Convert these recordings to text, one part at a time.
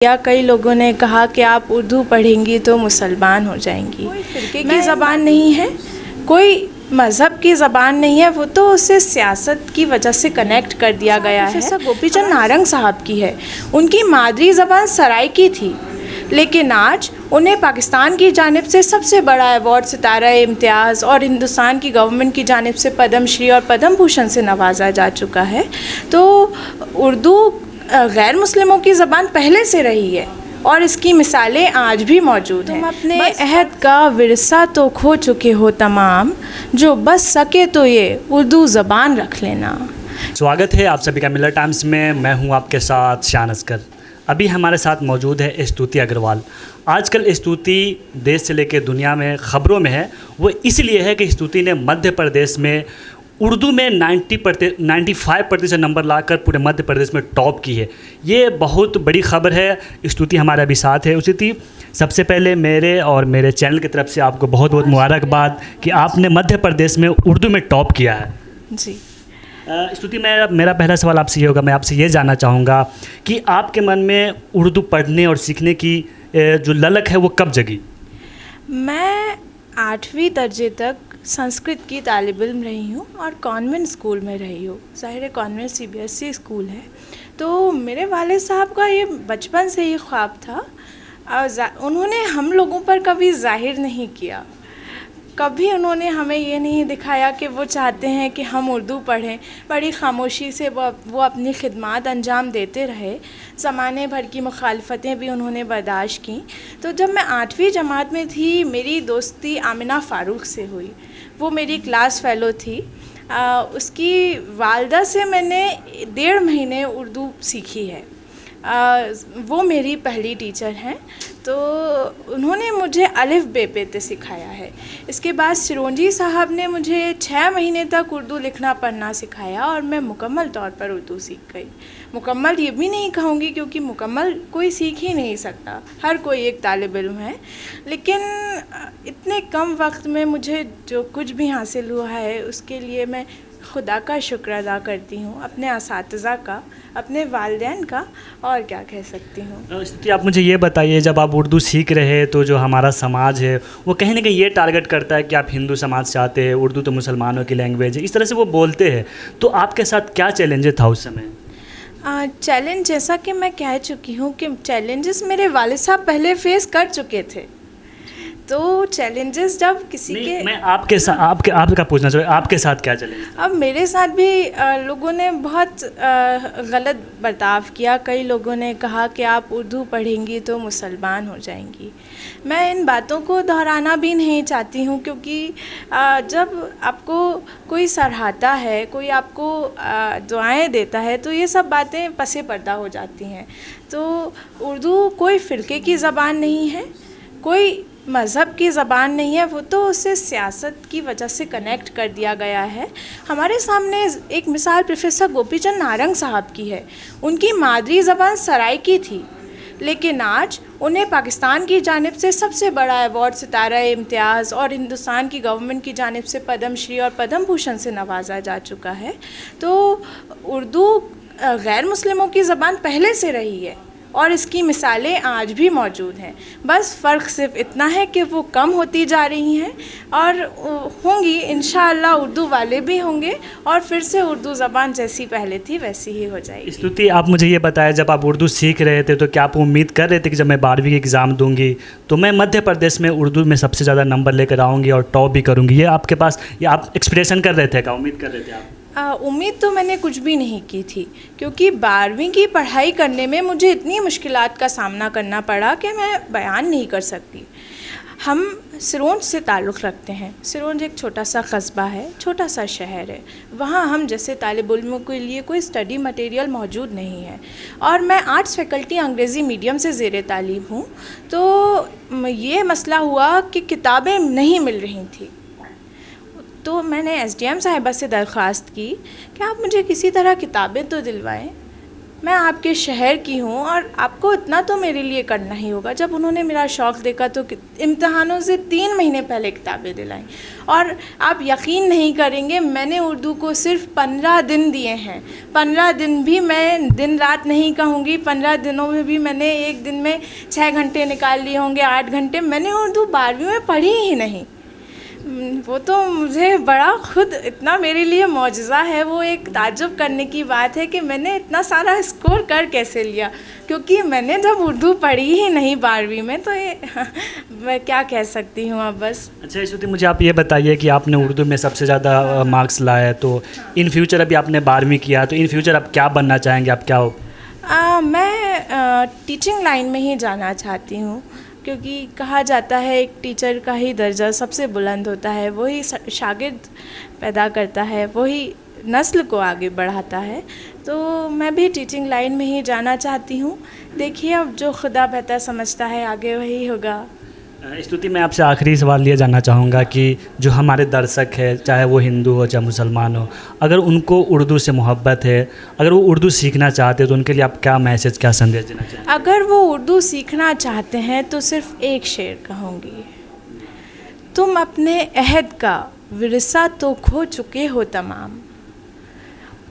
या कई लोगों ने कहा कि आप उर्दू पढ़ेंगी तो मुसलमान हो जाएंगी। कोई फ़िरके की ज़बान नहीं है, कोई मज़हब की ज़बान नहीं है, वो तो उसे सियासत की वजह से कनेक्ट कर दिया गया है। प्रोफेसर गोपी चंद नारंग साहब की है, उनकी मादरी ज़बान सराइकी थी, लेकिन आज उन्हें पाकिस्तान की जानिब से सबसे बड़ा अवार्ड सितारा इम्तियाज़ और हिंदुस्तान की गवर्नमेंट की जानिब से पद्म श्री और पद्म भूषण से नवाजा जा चुका है। तो उर्दू गैर मुस्लिमों की ज़बान पहले से रही है और इसकी मिसालें आज भी मौजूद हैं। तुम अपने अहद का विरसा तो खो चुके हो तमाम, जो बस सके तो ये उर्दू ज़बान रख लेना। स्वागत है आप सभी का मिलर टाइम्स में। मैं हूं आपके साथ शान असगर। अभी हमारे साथ मौजूद है स्तुति अग्रवाल। आजकल स्तुति देश से लेकर दुनिया में ख़बरों में है। वो इसलिए है कि स्तुति ने मध्य प्रदेश में उर्दू में 95% नंबर लाकर पूरे मध्य प्रदेश में टॉप की है। ये बहुत बड़ी खबर है। स्तुति हमारे अभी साथ है। स्तुति, सबसे पहले मेरे और मेरे चैनल की तरफ से आपको बहुत बहुत मुबारकबाद कि आपने मध्य प्रदेश में उर्दू में टॉप किया है। जी स्तुति, मेरा पहला सवाल आपसे ये होगा, मैं आपसे ये जानना चाहूँगा कि आपके मन में उर्दू पढ़ने और सीखने की जो ललक है वो कब जगी? मैं 8वीं दर्जे तक संस्कृत की तालिब इल्म रही हूँ और कॉन्वेंट स्कूल में रही हूँ। ज़ाहिर है कॉन्वेंट CBSE स्कूल है, तो मेरे वालिद साहब का ये बचपन से ही ख्वाब था। उन्होंने हम लोगों पर कभी ज़ाहिर नहीं किया, कभी उन्होंने हमें ये नहीं दिखाया कि वो चाहते हैं कि हम उर्दू पढ़ें। बड़ी खामोशी से वो अपनी खिदमत अंजाम देते रहे। ज़माने भर की मुखालफतें भी उन्होंने बर्दाश्त की। तो जब मैं 8वीं जमात में थी, मेरी दोस्ती आमिना फ़ारूक से हुई। वो मेरी क्लास फ़ेलो थी। उसकी वालदा से मैंने 1.5 महीने उर्दू सीखी है। वो मेरी पहली टीचर हैं, तो उन्होंने मुझे अलिफ बे पे ते सिखाया है। इसके बाद सिरोंजी साहब ने मुझे 6 महीने तक उर्दू लिखना पढ़ना सिखाया और मैं मुकम्मल तौर पर उर्दू सीख गई। मुकम्मल ये भी नहीं कहूँगी क्योंकि मुकम्मल कोई सीख ही नहीं सकता, हर कोई एक तालिब इल्म है, लेकिन इतने कम वक्त में मुझे जो कुछ भी हासिल हुआ है उसके लिए मैं खुदा का शुक्र अदा करती हूँ, अपने असातिज़ा का, अपने वालिदैन का, और क्या कह सकती हूँ। स्थिति, आप मुझे ये बताइए, जब आप उर्दू सीख रहे हैं तो जो हमारा समाज है वो कहीं ना कहीं ये टारगेट करता है कि आप हिंदू समाज चाहते हैं, उर्दू तो मुसलमानों की लैंग्वेज है, इस तरह से वो बोलते हैं। तो आपके साथ क्या चैलेंजेस था उस समय? चैलेंज, जैसा कि मैं कह चुकी हूँ कि चैलेंजेस मेरे वालिद साहब पहले फेस कर चुके थे। तो चैलेंजेस जब किसी के, मैं आपका पूछना चाहिए, आपके साथ क्या चैलेंज? अब मेरे साथ भी लोगों ने बहुत गलत बर्ताव किया। कई लोगों ने कहा कि आप उर्दू पढ़ेंगी तो मुसलमान हो जाएंगी। मैं इन बातों को दोहराना भी नहीं चाहती हूँ, क्योंकि जब आपको कोई सराहता है, कोई आपको दुआएं देता है, तो ये सब बातें पसे पर्दा हो जाती हैं। तो उर्दू कोई फ़िरके की ज़बान नहीं है, कोई मज़हब की ज़बान नहीं है, वो तो उसे सियासत की वजह से कनेक्ट कर दिया गया है। हमारे सामने एक मिसाल प्रोफेसर गोपी चंद नारंग साहब की है, उनकी मादरी ज़बान सराइकी थी, लेकिन आज उन्हें पाकिस्तान की जानिब से सबसे बड़ा अवार्ड सितारा इम्तियाज़ और हिंदुस्तान की गवर्नमेंट की जानिब से पद्म श्री और पद्म भूषण से नवाजा जा चुका है। तो उर्दू गैर मुस्लिमों की ज़बान पहले से रही है और इसकी मिसालें आज भी मौजूद हैं। बस फ़र्क सिर्फ इतना है कि वो कम होती जा रही हैं और होंगी, इंशाअल्लाह उर्दू वाले भी होंगे और फिर से उर्दू ज़बान जैसी पहले थी वैसी ही हो जाएगी। स्तुति, आप मुझे ये बताएं, जब आप उर्दू सीख रहे थे तो क्या आप उम्मीद कर रहे थे कि जब मैं 12वीं की एग्ज़ाम दूंगी तो मैं मध्य प्रदेश में उर्दू में सबसे ज़्यादा नंबर लेकर आऊँगी और टॉप भी करूँगी? ये आपके पास, ये आप एक्सपेक्टेशन कर रहे थे, क्या उम्मीद कर रहे थे आप? उम्मीद तो मैंने कुछ भी नहीं की थी, क्योंकि 12वीं की पढ़ाई करने में मुझे इतनी मुश्किलात का सामना करना पड़ा कि मैं बयान नहीं कर सकती। हम सिरोंज से ताल्लुक़ रखते हैं। सिरोंज एक छोटा सा कस्बा है, छोटा सा शहर है। वहाँ हम जैसे तालिब इल्मों के लिए कोई स्टडी मटेरियल मौजूद नहीं है और मैं आर्ट्स फैकल्टी अंग्रेज़ी मीडियम से ज़ेर तालीम हूँ। तो ये मसला हुआ कि किताबें नहीं मिल रही थी, तो मैंने SDM साहिबा से दरख्वास्त की कि आप मुझे किसी तरह किताबें तो दिलवाएं। मैं आपके शहर की हूँ और आपको इतना तो मेरे लिए करना ही होगा। जब उन्होंने मेरा शौक़ देखा तो इम्तहानों से 3 महीने पहले किताबें दिलाई, और आप यकीन नहीं करेंगे, मैंने उर्दू को सिर्फ 15 दिन दिए हैं। 15 दिन भी मैं दिन रात नहीं कहूँगी, 15 दिनों में भी मैंने एक दिन में 6 घंटे निकाल लिए होंगे, 8 घंटे। मैंने उर्दू 12वीं में पढ़ी ही नहीं। वो तो मुझे बड़ा खुद इतना मेरे लिए मौजज़ा है, वो एक ताज्जुब करने की बात है कि मैंने इतना सारा स्कोर कर कैसे लिया, क्योंकि मैंने जब उर्दू पढ़ी ही नहीं 12वीं में, तो ये मैं क्या कह सकती हूँ अब बस। अच्छा स्तुति, मुझे आप ये बताइए कि आपने उर्दू में सबसे ज़्यादा मार्क्स लाए, तो इन फ्यूचर अभी आपने 12वीं किया, तो इन फ्यूचर आप क्या बनना चाहेंगे, आप क्या हो? मैं टीचिंग लाइन में ही जाना चाहती हूँ, क्योंकि कहा जाता है एक टीचर का ही दर्जा सबसे बुलंद होता है, वही शागिर्द पैदा करता है, वही नस्ल को आगे बढ़ाता है। तो मैं भी टीचिंग लाइन में ही जाना चाहती हूँ। देखिए अब जो खुदा बेहतर समझता है आगे वही होगा। स्तुति, मैं आपसे आखिरी सवाल ये जानना चाहूँगा कि जो हमारे दर्शक है, चाहे वो हिंदू हो चाहे मुसलमान हो, अगर उनको उर्दू से मोहब्बत है, अगर वो उर्दू सीखना चाहते हैं, तो उनके लिए आप क्या मैसेज, क्या संदेश देना चाहेंगे? अगर वो उर्दू सीखना चाहते हैं तो सिर्फ एक शेर कहूँगी, तुम अपने अहद का विरसा तो खो चुके हो तमाम,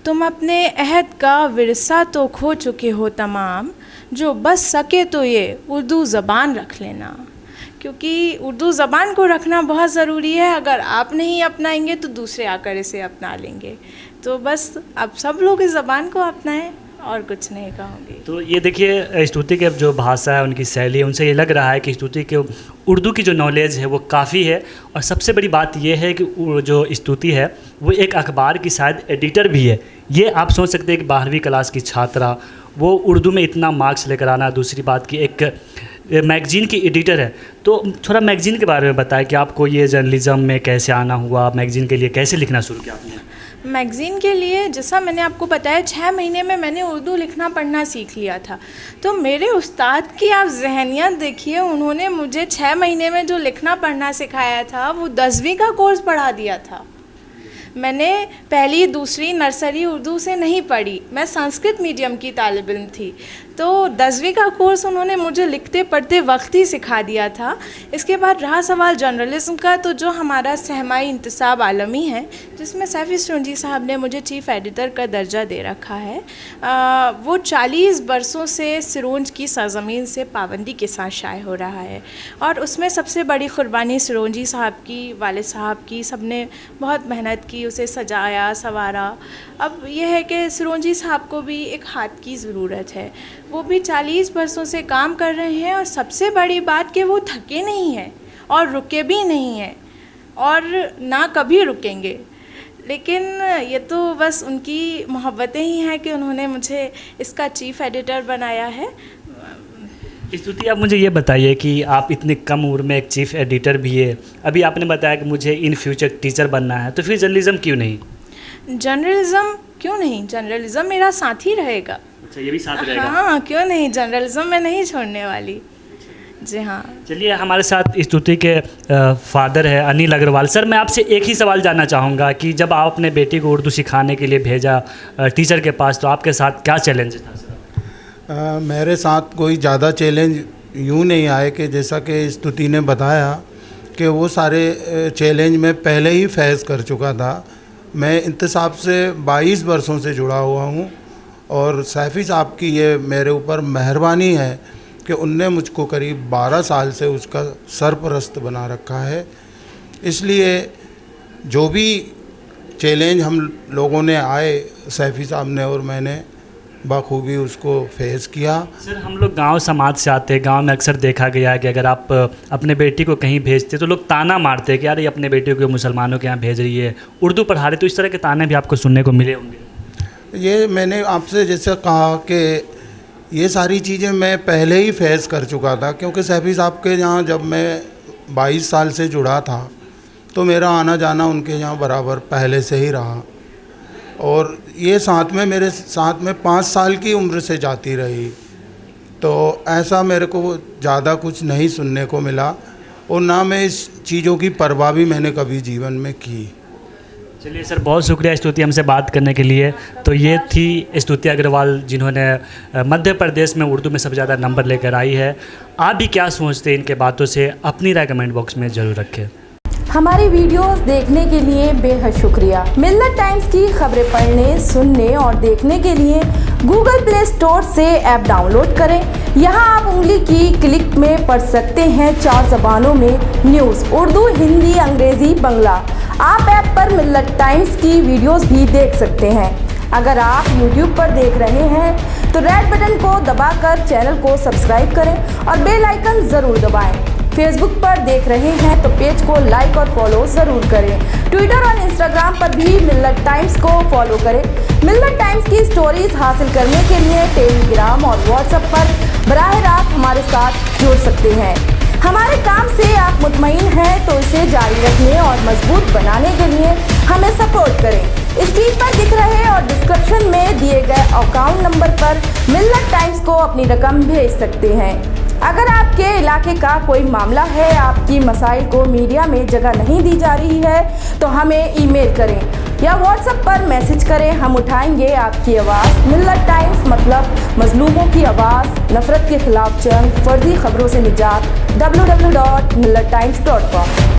तुम अपने अहद का विरसा तो खो चुके हो तमाम, जो बस सके तो ये उर्दू ज़बान रख लेना। क्योंकि उर्दू ज़बान को रखना बहुत ज़रूरी है, अगर आप नहीं अपनाएंगे तो दूसरे आकर इसे अपना लेंगे। तो बस आप सब लोग इस ज़बान को अपनाएं, और कुछ नहीं कहूँगी। तो ये देखिए, स्तुति के जो भाषा है, उनकी शैली है, उनसे ये लग रहा है कि स्तुति के उर्दू की जो नॉलेज है वो काफ़ी है। और सबसे बड़ी बात ये है कि जो स्तुति है वो एक अखबार की शायद एडिटर भी है। ये आप सोच सकते हैं कि 12वीं क्लास की छात्रा वो उर्दू में इतना मार्क्स लेकर आना। दूसरी बात की एक मैगज़ीन की एडिटर है। तो थोड़ा मैगज़ीन के बारे में बताएं कि आपको ये जर्नलिज़म में कैसे आना हुआ, मैगज़ीन के लिए कैसे लिखना शुरू किया आपने? मैगज़ीन के लिए जैसा मैंने आपको बताया, 6 महीने में मैंने उर्दू लिखना पढ़ना सीख लिया था। तो मेरे उस्ताद की आप ज़हनियत देखिए, उन्होंने मुझे 6 महीने में जो लिखना पढ़ना सिखाया था वो 10वीं का कोर्स पढ़ा दिया था। मैंने पहली दूसरी नर्सरी उर्दू से नहीं पढ़ी, मैं संस्कृत मीडियम की तालिब इल्म थी। तो 10वीं का कोर्स उन्होंने मुझे लिखते पढ़ते वक्त ही सिखा दिया था। इसके बाद रहा सवाल जर्नलिज्म का, तो जो हमारा सहमाई इंतसाब आलमी है, जिसमें सैफ़ी सिरोंजी साहब ने मुझे चीफ़ एडिटर का दर्जा दे रखा है, वो 40 बरसों से सिरोंज की सरज़मीन से पाबंदी के साथ शाये हो रहा है। और उसमें सबसे बड़ी क़ुरबानी सिरोंजी साहब की, वालिद साहब की, सब ने बहुत मेहनत की, उसे सजाया संवारा। अब यह है कि सिरोंजी साहब को भी एक हाथ की ज़रूरत है, वो भी 40 बरसों से काम कर रहे हैं। और सबसे बड़ी बात कि वो थके नहीं हैं और रुके भी नहीं हैं और ना कभी रुकेंगे। लेकिन ये तो बस उनकी मोहब्बतें ही हैं कि उन्होंने मुझे इसका चीफ़ एडिटर बनाया है। स्तुति, आप मुझे ये बताइए कि आप इतनी कम उम्र में एक चीफ़ एडिटर भी है, अभी आपने बताया कि मुझे इन फ्यूचर टीचर बनना है, तो फिर जर्नलिज़म क्यों नहीं? जर्नलिज़म क्यों नहीं, जर्नलिज़म मेरा साथी रहेगा। अच्छा, ये भी साथ रहेगा? हाँ, क्यों नहीं, जर्नलिज़म मैं नहीं छोड़ने वाली। जी हाँ। चलिए, हमारे साथ स्तुति के फादर है अनिल अग्रवाल। सर, मैं आपसे एक ही सवाल जानना चाहूँगा कि जब आप अपने बेटी को उर्दू सिखाने के लिए भेजा टीचर के पास, तो आपके साथ क्या चैलेंज था? मेरे साथ कोई ज़्यादा चैलेंज यूँ नहीं आए कि जैसा कि स्तुति ने बताया कि वो सारे चैलेंज मैं पहले ही फेस कर चुका था। मैं इंतसाब से 22 वर्षों से जुड़ा हुआ हूँ, और सैफ़ी साहब की ये मेरे ऊपर मेहरबानी है कि उनने मुझको करीब 12 साल से उसका सरपरस्त बना रखा है। इसलिए जो भी चैलेंज हम लोगों ने आए, सैफ़ी साहब ने और मैंने बखूबी उसको फेस किया। सर, हम लोग गांव समाज से आते हैं, गांव में अक्सर देखा गया है कि अगर आप अपने बेटी को कहीं भेजते तो लोग ताना मारते हैं कि यार ये अपने बेटी को मुसलमानों के यहाँ भेज रही है, उर्दू पढ़ा रही। तो इस तरह के ताने भी आपको सुनने को मिले होंगे। ये मैंने आपसे जैसे कहा कि ये सारी चीज़ें मैं पहले ही फेस कर चुका था, क्योंकि सैफ़ी साहब के यहाँ जब मैं 22 साल से जुड़ा था तो मेरा आना जाना उनके यहाँ बराबर पहले से ही रहा। और ये साथ में मेरे साथ में 5 साल की उम्र से जाती रही, तो ऐसा मेरे को ज़्यादा कुछ नहीं सुनने को मिला, और ना मैं इस चीज़ों की परवाह भी मैंने कभी जीवन में की। चलिए सर, बहुत शुक्रिया स्तुति हमसे बात करने के लिए। तो ये थी स्तुति अग्रवाल, जिन्होंने मध्य प्रदेश में उर्दू में सबसे ज़्यादा नंबर लेकर आई है। आप भी क्या सोचते हैं इनके बातों से, अपनी राय कमेंट बॉक्स में ज़रूर रखें। हमारी वीडियोस देखने के लिए बेहद शुक्रिया। मिल्लत टाइम्स की खबरें पढ़ने, सुनने और देखने के लिए गूगल प्ले स्टोर से ऐप डाउनलोड करें। यहां आप उंगली की क्लिक में पढ़ सकते हैं 4 ज़बानों में न्यूज़, उर्दू, हिंदी, अंग्रेज़ी, बांग्ला। आप ऐप पर मिल्लत टाइम्स की वीडियोस भी देख सकते हैं। अगर आप YouTube पर देख रहे हैं तो रेड बटन को दबाकर चैनल को सब्सक्राइब करें और बेल आइकन ज़रूर दबाएं। फेसबुक पर देख रहे हैं तो पेज को लाइक और फॉलो ज़रूर करें। ट्विटर और इंस्टाग्राम पर भी मिल्लत टाइम्स को फॉलो करें। मिल्लत टाइम्स की स्टोरीज हासिल करने के लिए टेलीग्राम और व्हाट्सएप पर बराह रास्त हमारे साथ जुड़ सकते हैं। हमारे काम से आप मुतमईन हैं तो इसे जारी रखने और मजबूत बनाने के लिए हमें सपोर्ट करें। स्क्रीन पर दिख रहे और डिस्क्रिप्शन में दिए गए अकाउंट नंबर पर मिल्लत टाइम्स को अपनी रकम भेज सकते हैं। अगर आपके इलाके का कोई मामला है, आपकी मसाइल को मीडिया में जगह नहीं दी जा रही है, तो हमें ईमेल करें या व्हाट्सएप पर मैसेज करें। हम उठाएंगे आपकी आवाज़। मिल्लत टाइम्स मतलब मजलूमों की आवाज़, नफरत के खिलाफ जंग, फर्जी खबरों से निजात। www.millattimes.com